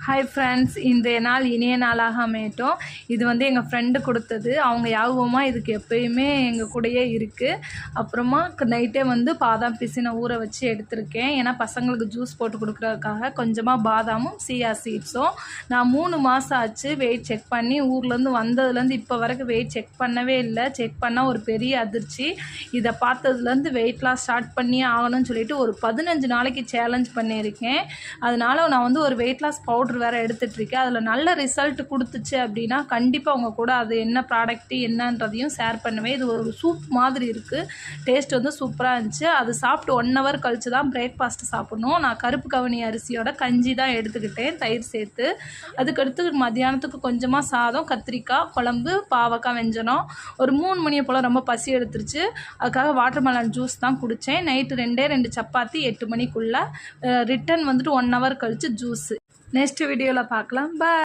Hi friends, இன்றைய நாள் இனிய நாளாக அமையட்டும். இது வந்து எங்கள் ஃப்ரெண்டு கொடுத்தது. அவங்க ஞாபகமாக இதுக்கு எப்பயுமே எங்கள் கூடயே இருக்குது. அப்புறமா நைட்டே வந்து பாதாம் பிசினை ஊற வச்சு எடுத்திருக்கேன். ஏன்னா பசங்களுக்கு ஜூஸ் போட்டு கொடுக்குறதுக்காக கொஞ்சமாக பாதாமும் சியா சீட்ஸும். நான் 3 மாதம் ஆச்சு வெயிட் செக் பண்ணி. ஊர்லேருந்து வந்ததுலேருந்து இப்போ வரைக்கும் வெயிட் செக் பண்ணவே இல்லை. செக் பண்ணால் ஒரு பெரிய அதிர்ச்சி. இதை பார்த்ததுலேருந்து வெயிட் லாஸ் ஸ்டார்ட் பண்ணியே ஆகணும்னு சொல்லிட்டு ஒரு 15 நாளைக்கு சேலஞ்ச் பண்ணியிருக்கேன். அதனால நான் வந்து ஒரு வெயிட் லாஸ் பவுடர் வேறு எடுத்துகிட்ருக்கேன். அதில் நல்ல ரிசல்ட் கொடுத்துச்சு அப்படின்னா கண்டிப்பாக உங்கள் கூட அது என்ன ப்ராடக்ட்டு என்னன்றதையும் ஷேர் பண்ணுவேன். இது ஒரு சூப் மாதிரி இருக்குது. டேஸ்ட் வந்து சூப்பராக இருந்துச்சு. அது சாப்பிட்டு 1 ஹவர் கழித்து தான் பிரேக்ஃபாஸ்ட்டு சாப்பிட்ணும். நான் கருப்பு கவனி அரிசியோட கஞ்சி தான் எடுத்துக்கிட்டேன், தயிர் சேர்த்து. அதுக்கடுத்து மத்தியானத்துக்கு கொஞ்சமாக சாதம், கத்திரிக்காய் குழம்பு, பாவக்காய் வெஞ்சனம். ஒரு 3 மணியை போல் ரொம்ப பசி எடுத்துருச்சு. அதுக்காக வாட்டர்மெலன் ஜூஸ் தான் குடித்தேன். நைட்டு 2 சப்பாத்தி 8 மணிக்குள்ளே. ரிட்டன் வந்துட்டு 1 ஹவர் கழித்து ஜூஸு. நெக்ஸ்ட் வீடியோவில் பார்க்கலாம். பாய்.